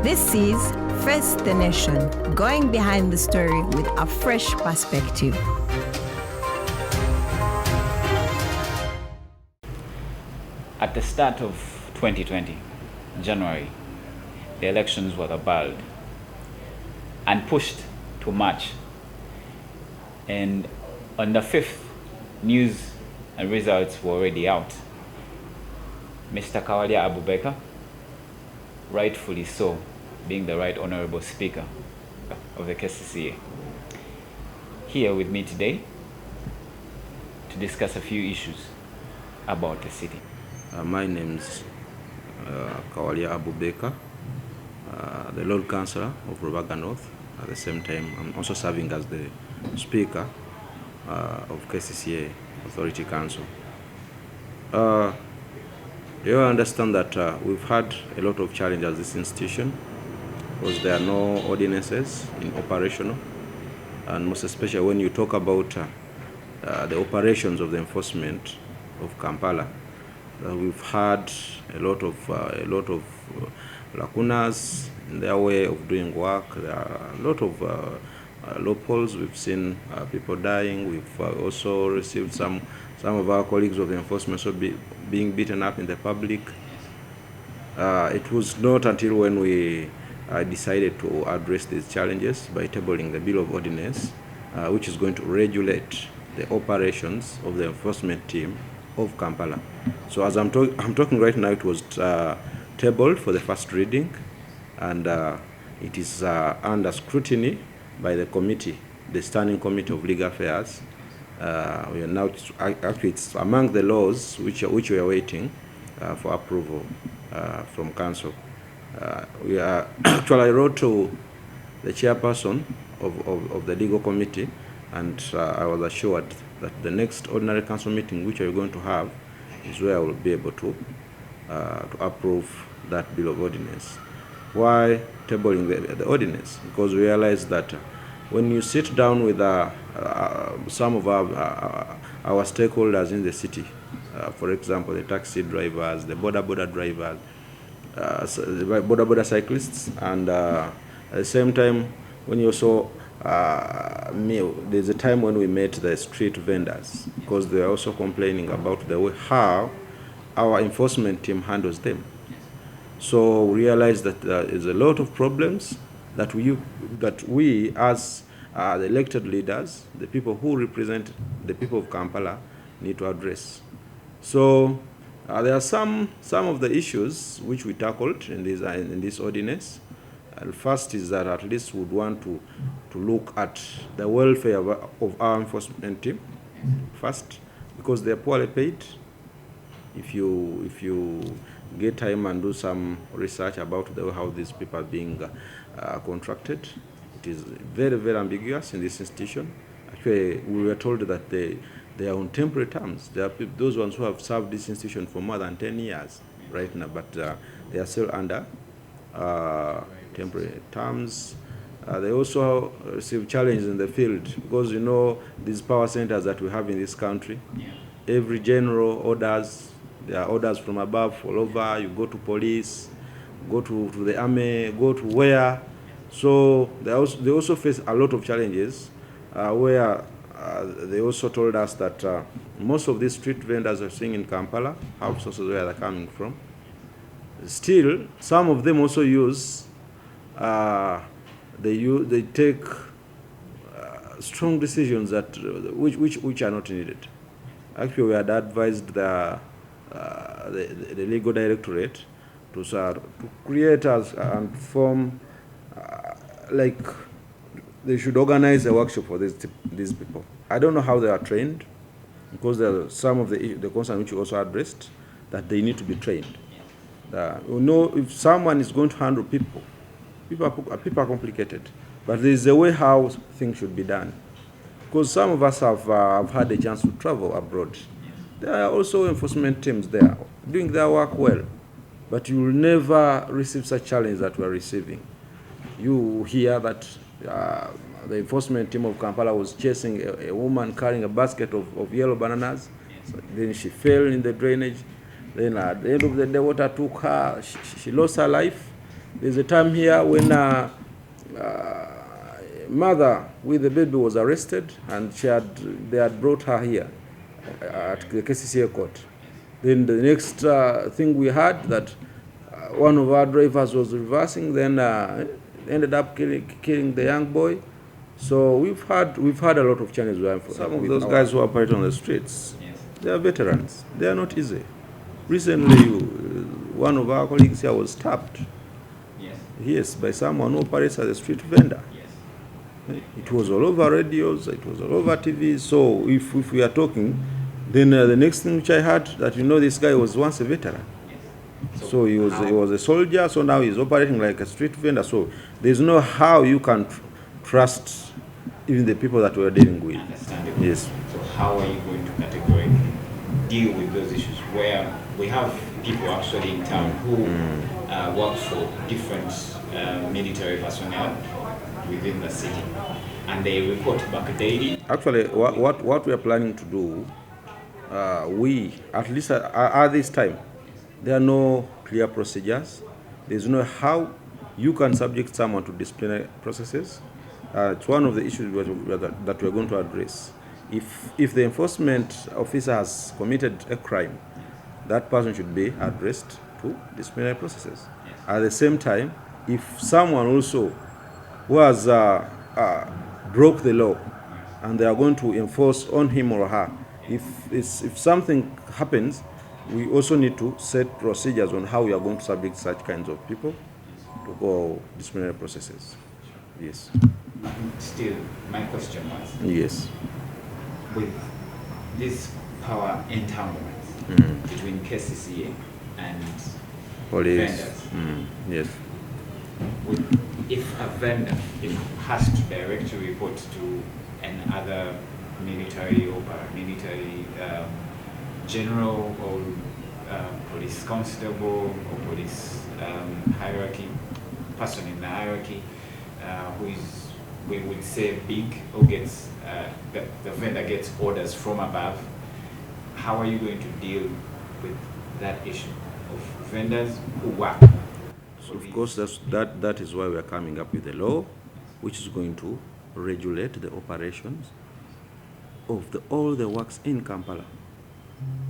This is Face the Nation, going behind the story with a fresh perspective. At the start of 2020, January, the elections were aballed and pushed to March. And on the 5th, news and results were already out. Mr. Kawalya Abubakar, rightfully so, being the Right Honorable Speaker of the Kcca, here with me today to discuss a few issues about the city. My name is Kawalya Abubakar, the Lord Councillor of Rubaga North. At the same time, I'm also serving as the Speaker of Kcca Authority Council. You understand that we've had a lot of challenges at this institution because there are no ordinances in operational, and most especially when you talk about the operations of the enforcement of Kampala. We've had a lot of lacunas in their way of doing work. There are a lot of loopholes. We've seen people dying. We've also received some of our colleagues of the enforcement being beaten up in the public. It was not until when we decided to address these challenges by tabling the Bill of Ordinance, which is going to regulate the operations of the enforcement team of Kampala. So as I'm talking right now, it was tabled for the first reading, and it is under scrutiny by the committee, the Standing Committee of Legal Affairs. We are now actually it's among the laws which we are waiting for approval from Council. Actually, I wrote to the chairperson of the legal committee, and I was assured that the next ordinary council meeting which we are going to have is where I will be able to approve that Bill of Ordinance. Why tabling the ordinance? Because we realize that when you sit down with some of our stakeholders in the city, for example, the taxi drivers, the border drivers, the border cyclists, and at the same time, when you also there's a time when we met the street vendors, because they are also complaining about the way how our enforcement team handles them. So we realize that there is a lot of problems that we as the elected leaders, the people who represent the people of Kampala, need to address. So there are some of the issues which we tackled in this ordinance. First is that at least we would want to look at the welfare of our enforcement team first, because they are poorly paid. If you get time and do some research about how these people are being contracted, it is very, very ambiguous in this institution. Actually, we were told that they are on temporary terms. There are those ones who have served this institution for more than 10 years right now, but they are still under temporary terms. They also receive challenges in the field because, you know, these power centers that we have in this country, every general orders, there are orders from above all over. You go to police, go to the army, go to where. So they also face a lot of challenges where they also told us that most of these street vendors are seeing in Kampala have sources where they're coming from. Still, some of them also use they take strong decisions that which are not needed. Actually, we had advised the legal directorate to create and form like they should organize a workshop for these people. I don't know how they are trained, because there are some of the concerns which you also addressed that they need to be trained. You know, if someone is going to handle people are complicated, but there is a way how things should be done. Because some of us have had a chance to travel abroad. There are also enforcement teams there doing their work well, but you will never receive such challenge that we are receiving. You hear that the enforcement team of Kampala was chasing a woman carrying a basket of yellow bananas. So then she fell in the drainage. Then at the end of the day, water took her. She lost her life. There's a time here when mother with the baby was arrested, and they had brought her here at the Kcca court. Then the next thing we had that one of our drivers was reversing, then ended up killing the young boy. So we've had a lot of challenges. Some of those guys who operate on the streets, they are veterans. They are not easy. Recently, one of our colleagues here was stabbed. Yes, by someone who operates as a street vendor. It was all over radios, it was all over TV. So if we are talking, then the next thing which I heard that this guy was once a veteran. So he was a soldier. So now he's operating like a street vendor. So there's no how you can trust even the people that we're dealing with. Understandable. Yes. So how are you going to categorically deal with those issues where we have people actually in town who work for different military personnel within the city, and they report back daily? Actually, what we are planning to do, we, at least at this time, there are no clear procedures. There's no how you can subject someone to disciplinary processes. It's one of the issues that we're going to address. If the enforcement officer has committed a crime, that person should be addressed to disciplinary processes. At the same time, if someone also who has broke the law and they are going to enforce on him or her, if something happens, we also need to set procedures on how we are going to subject such kinds of people to go disciplinary processes. Yes. Still, my question was, yes, with this power entanglement between Kcca and police vendors, yes, if a vendor has to direct a report to another military or paramilitary general or police constable or police hierarchy, person in the hierarchy who is, we would say, big, or gets the vendor gets orders from above, how are you going to deal with that issue of vendors who work? So of course, that is why we are coming up with a law which is going to regulate the operations of all the works in Kampala.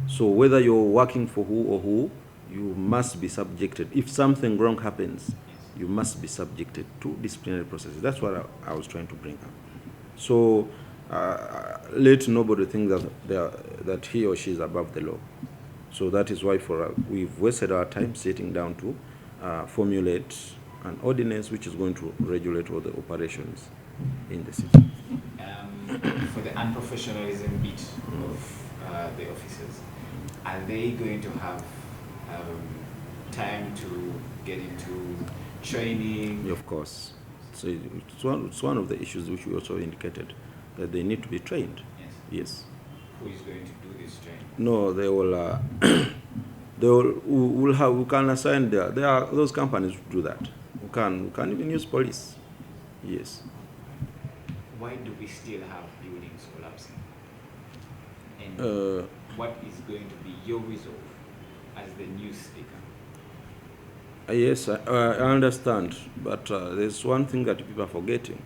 So whether you're working for who or who, you must be subjected. If something wrong happens, you must be subjected to disciplinary processes. That's what I was trying to bring up. So let nobody think that he or she is above the law. So that is why we've wasted our time sitting down to formulate an ordinance which is going to regulate all the operations in the city. For the unprofessionalism bit of the officers, are they going to have time to get into training? Of course. So it's one of the issues which we also indicated, that they need to be trained. Yes. Who is going to do this training? No, they will. We can assign there are those companies who do that. We can even use police. Yes. Why do we still have buildings collapsing? And what is going to be your resolve as the new speaker? Yes, I understand, but there's one thing that people are forgetting.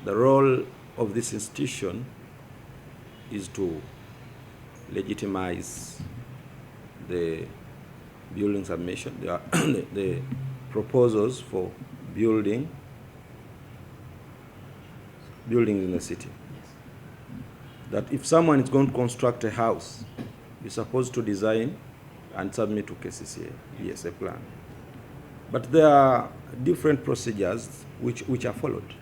The role of this institution is to legitimize the building submission, the proposals for buildings in the city. That if someone is going to construct a house, you're supposed to design and submit to Kcca, yes, a plan. But there are different procedures which are followed.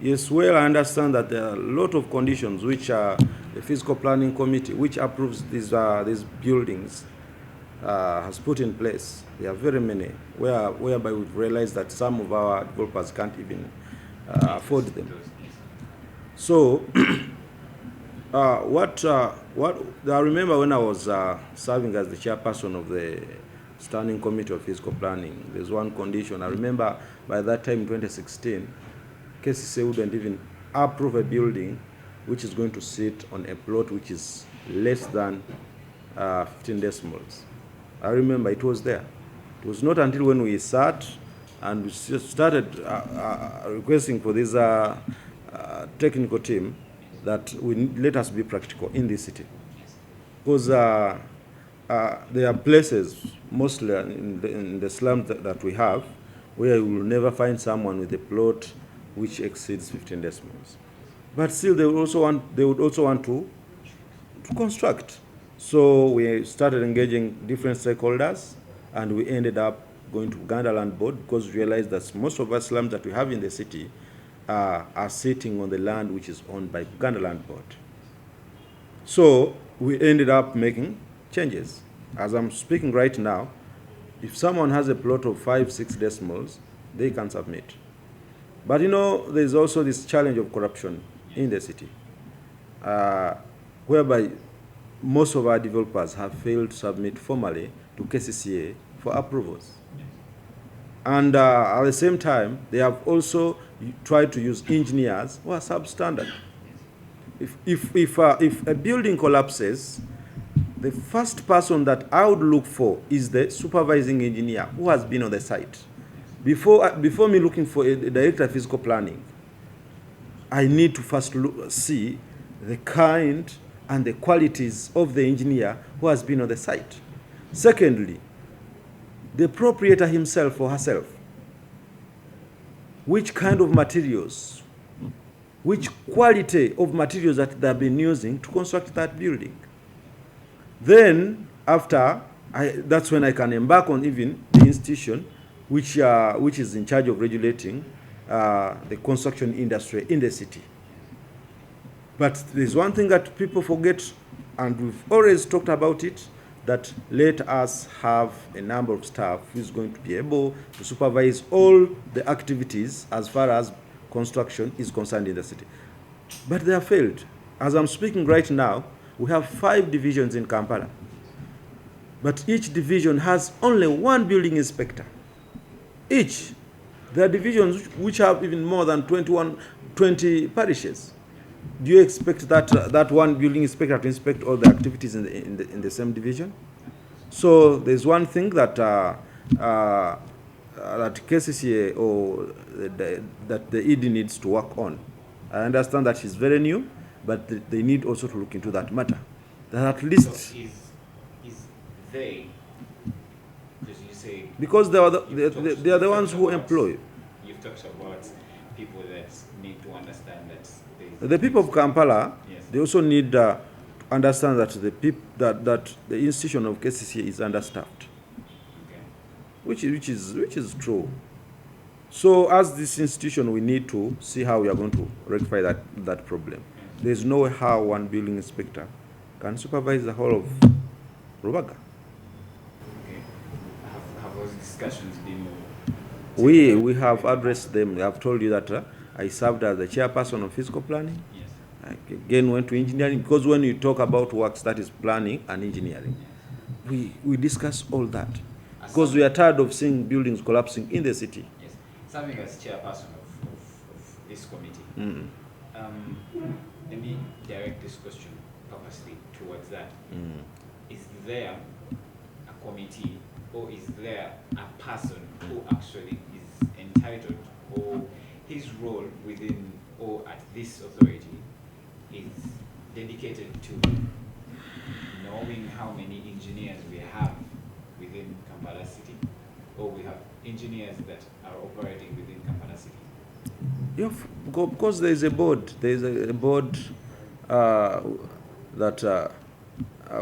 Yes, well, I understand that there are a lot of conditions which are the Physical Planning Committee, which approves these buildings, has put in place. There are very many, whereby we've realized that some of our developers can't even afford them. So, I remember when I was serving as the chairperson of the Standing Committee of Physical Planning, there's one condition. I remember by that time, 2016, Kcca wouldn't even approve a building which is going to sit on a plot which is less than 15 decimals. I remember it was there. It was not until when we sat and we started requesting for this technical team that let us be practical in this city. Because there are places, mostly in the slums that we have, where you will never find someone with a plot which exceeds 15 decimals. But still, they would also want to construct. So we started engaging different stakeholders, and we ended up going to Uganda Land Board because we realized that most of our slums that we have in the city are sitting on the land which is owned by Uganda Land Board. So we ended up making changes. As I'm speaking right now, if someone has a plot of 5-6 decimals, they can submit. But you know, there's also this challenge of corruption in the city, whereby most of our developers have failed to submit formally to Kcca for approvals. And at the same time, they have also tried to use engineers who are substandard. If a building collapses, the first person that I would look for is the supervising engineer who has been on the site. Before me looking for a director of physical planning, I need to first see the kind and the qualities of the engineer who has been on the site. Secondly, the proprietor himself or herself. Which kind of materials, which quality of materials that they've been using to construct that building. Then, after, that's when I can embark on even the institution which is in charge of regulating the construction industry in the city. But there's one thing that people forget, and we've always talked about it, that let us have a number of staff who is going to be able to supervise all the activities as far as construction is concerned in the city. But they have failed. As I'm speaking right now, we have 5 divisions in Kampala. But each division has only 1 building inspector. Each. There are divisions which have even more than 20 parishes. Do you expect that one building inspector to inspect all the activities in the same division? So there's one thing that that Kcca or that the ED needs to work on. I understand that she's very new, but they need also to look into that matter. That at least so is they, because you say, because they are the ones who employ. You've talked about people that need to understand that the people of Kampala, yes, they also need to understand that that the institution of Kcca is understaffed, okay, which is true. So as this institution, we need to see how we are going to rectify that problem. There's no way how one building inspector can supervise the whole of Rubaga. Okay. Have those discussions been? We have addressed them. I have told you that I served as the chairperson of physical planning. Yes. I again went to engineering, because when you talk about works, that is planning and engineering. We discuss all that because we are tired of seeing buildings collapsing in the city. Yes. Serving as chairperson of this committee, let me direct this question purposely towards that. Is there a committee, or is there a person who actually is entitled, or his role within or at this authority is dedicated to knowing how many engineers we have within Kampala City, or we have engineers that are operating within Kampala City? Yeah, because there is a board. There is a board that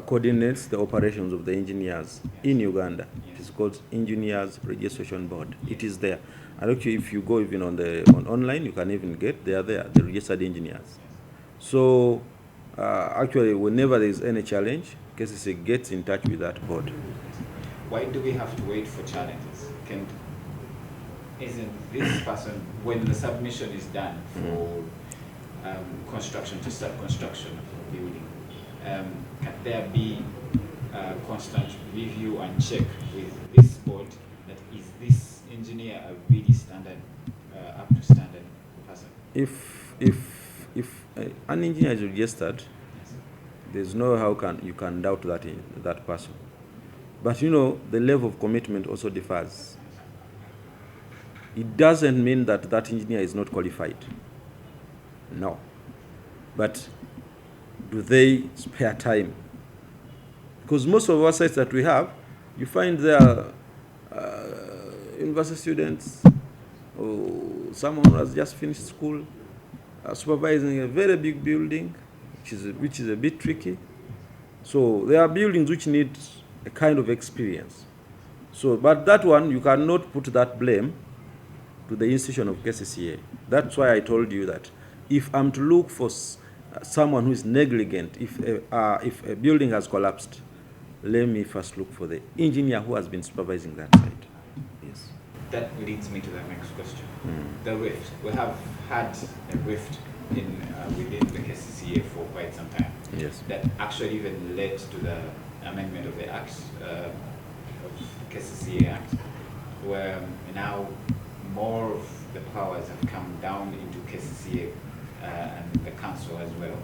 coordinates the operations of the engineers in Uganda. It is called Engineers Registration Board. It is there. And actually, if you go even on online, you can even get they are there, the registered engineers. So actually, whenever there is any challenge, Kcca gets in touch with that board. Why do we have to wait for challenges? Isn't this person, when the submission is done for construction, to start construction of a building, can there be constant review and check with this board that is this engineer a really standard, up to standard person? If an engineer is registered, Yes. there's no how you can doubt that person. But you know, the level of commitment also differs. It doesn't mean that that engineer is not qualified. No. But do they spare time? Because most of our sites that we have, you find there are university students or someone who has just finished school supervising a very big building, which is a bit tricky. So there are buildings which need a kind of experience. So, but that one, you cannot put that blame to the institution of Kcca. That's why I told you that if I'm to look for someone who is negligent, if a building has collapsed, let me first look for the engineer who has been supervising that site. Yes. That leads me to the next question. The rift. We have had a rift within the Kcca for quite some time. Yes. That actually even led to the amendment of the Act, of Kcca Act, where now more of the powers have come down into Kcca and the council as well.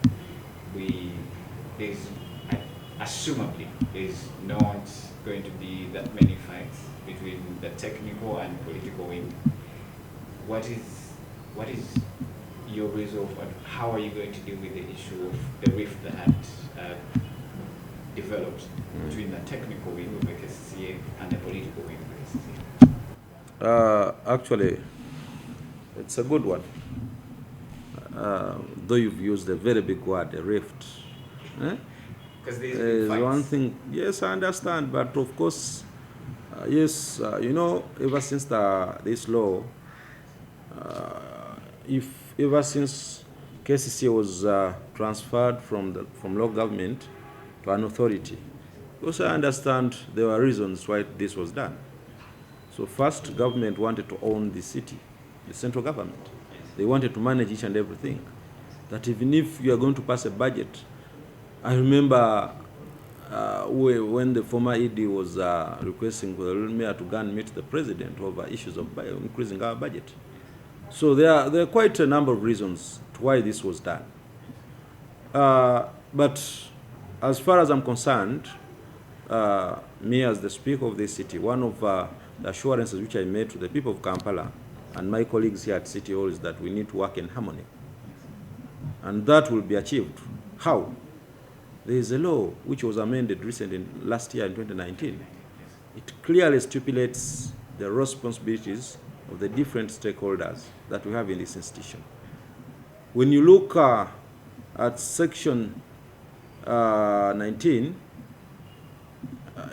Assumably, there's not going to be that many fights between the technical and political wing. What is your resolve, and how are you going to deal with the issue of the rift that had developed between the technical wing of the Kcca and the political wing of the Kcca? Actually, it's a good one. Though you've used a very big word, a rift. Because there's one thing, yes, I understand, but of course, yes, you know, ever since this law, ever since Kcca was transferred from local government to an authority, also I understand there were reasons why this was done. So first, government wanted to own the city, the central government. They wanted to manage each and everything. That even if you are going to pass a budget, I remember when the former ED was requesting for the mayor to go and meet the president over issues of increasing our budget. So there are quite a number of reasons to why this was done. But as far as I'm concerned, me as the Speaker of this city, one of the assurances which I made to the people of Kampala and my colleagues here at City Hall is that we need to work in harmony. And that will be achieved. How? There is a law which was amended recently last year in 2019. It clearly stipulates the responsibilities of the different stakeholders that we have in this institution. When you look at section 19,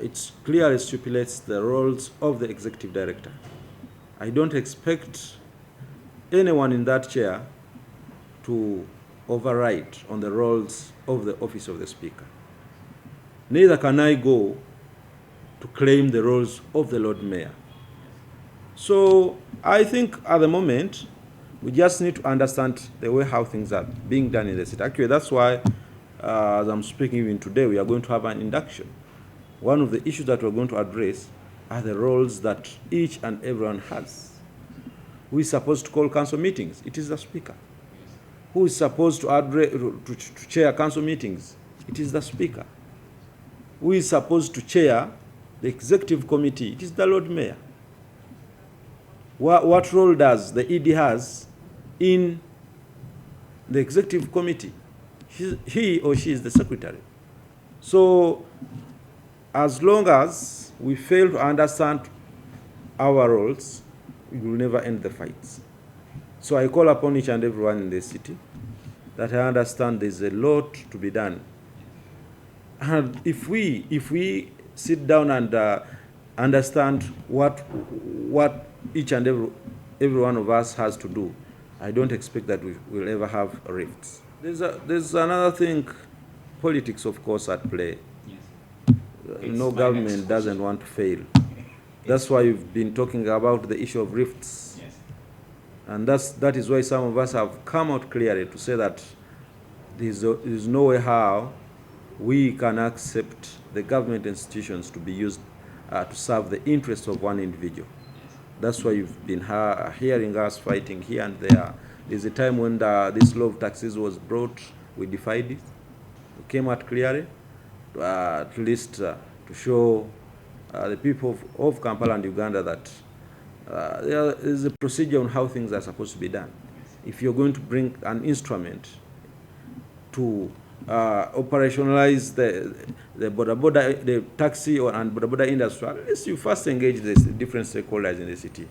it clearly stipulates the roles of the executive director. I don't expect anyone in that chair to override on the roles of the office of the Speaker. Neither can I go to claim the roles of the Lord Mayor. So I think at the moment, we just need to understand the way how things are being done in the city. Actually, that's why, as I'm speaking even today, we are going to have an induction. One of the issues that we're going to address are the roles that each and everyone has. Who is supposed to call council meetings? It is the Speaker. Who is supposed to chair council meetings? It is the Speaker. Who is supposed to chair the executive committee? It is the Lord Mayor. What role does the ED has in the executive committee? He or she is the secretary. So as long as we fail to understand our roles, we will never end the fights. So I call upon each and everyone in the city that I understand there's a lot to be done. And if we sit down and understand what each and every one of us has to do, I don't expect that we will ever have rifts. There's another thing, politics, of course, at play. Yes. No government doesn't want to fail. That's why we've been talking about the issue of rifts. Yes. And that is why some of us have come out clearly to say that there's no way how we can accept the government institutions to be used to serve the interests of one individual. That's why you've been hearing us fighting here and there. There's a time when this law of taxes was brought, we defied it. We came out clearly, at least to show the people of Kampala and Uganda that there is a procedure on how things are supposed to be done. If you're going to bring an instrument to operationalize the the taxi and boda industry, at least you first engage the different stakeholders in the city.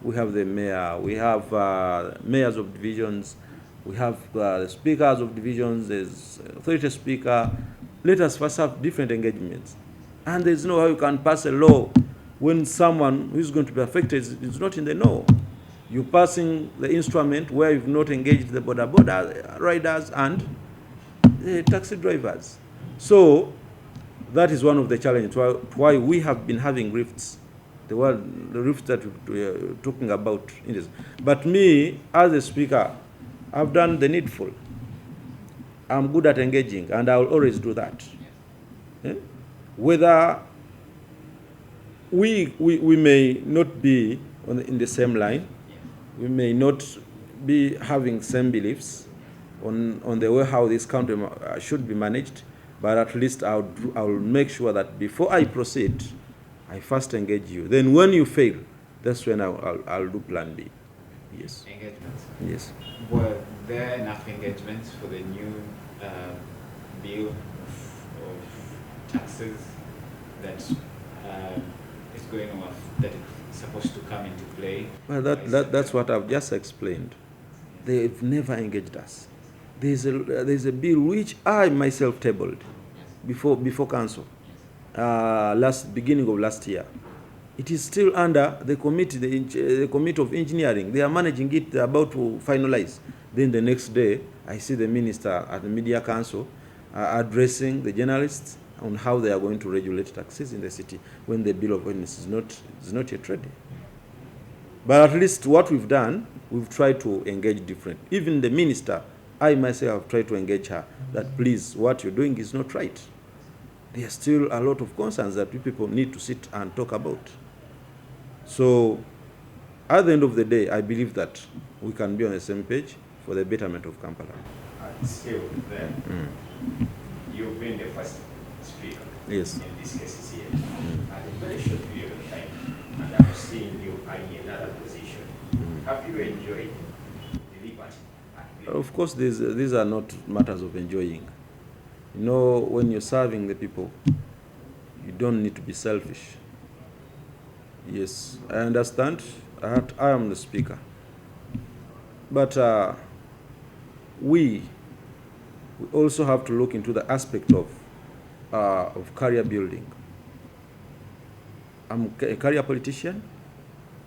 We have the mayor, we have mayors of divisions, we have the speakers of divisions, there's authority speaker. Let us first have different engagements. And there's no how you can pass a law when someone who is going to be affected is not in the know. You're passing the instrument where you've not engaged the boda riders and the taxi drivers. So that is one of the challenges why we have been having rifts. The rifts that we're talking about in this. But me, as a speaker, I've done the needful. I'm good at engaging, and I'll always do that. Yeah? Whether we may not be in the same line, we may not be having same beliefs on the way how this country should be managed, but at least I'll make sure that before I proceed, I first engage you. Then when you fail, that's when I'll do plan B. Yes. Engagements. Yes. Were there enough engagements for the new bill of taxes that is going off, that is supposed to come into play? Well, that's what I've just explained. They've never engaged us. There's a bill which I myself tabled before council, beginning of last year. It is still under the committee, the committee of engineering. They are managing it. They're about to finalize. Then the next day, I see the minister at the media council addressing the journalists on how they are going to regulate taxes in the city when the bill of ordinance is not yet ready. But at least what we've done, we've tried to engage different. Even the minister, I myself have tried to engage her that please, what you're doing is not right. There are still a lot of concerns that we people need to sit and talk about. So at the end of the day, I believe that we can be on the same page for the betterment of Kampala. Still, then, you've been the first speaker. Yes. In this case here. At a very short period of time, and I've seen you in another position. Have you enjoyed the liberty? Of course, these are not matters of enjoying. You know, when you're serving the people, you don't need to be selfish. Yes, I understand. I am the speaker. But we also have to look into the aspect of career building. I'm a career politician,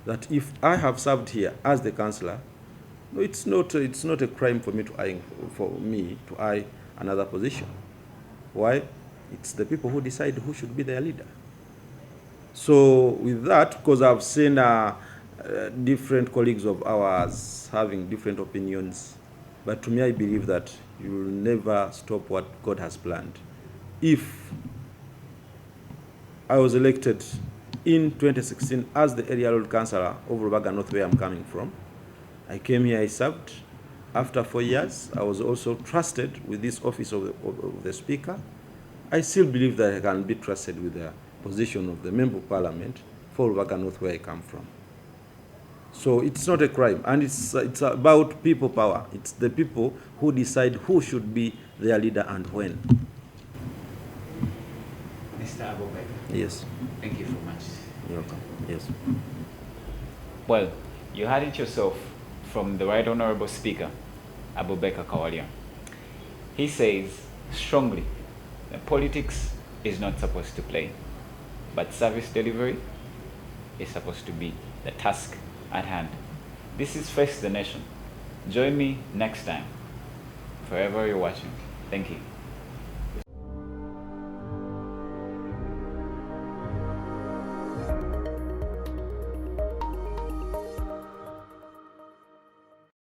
that if I have served here as the councillor, no, it's not a crime for me to eye another position. Why? It's the people who decide who should be their leader. So with that, because I've seen different colleagues of ours having different opinions, but to me I believe that you will never stop what God has planned. If I was elected in 2016 as the area road councillor of Rubaga North, where I'm coming from, I came here, I served. After 4 years, I was also trusted with this office of the Speaker. I still believe that I can be trusted with the position of the Member of Parliament for Rubaga North, where I come from. So it's not a crime, and it's about people power. It's the people who decide who should be their leader and when. Mr. Abubakar. Yes. Thank you so much. You're welcome. Yes. Well, you heard it yourself from the Right Honorable Speaker, Abubakar Kawalya. He says strongly that politics is not supposed to play, but service delivery is supposed to be the task at hand. This is Face the Nation. Join me next time, wherever you're watching. Thank you.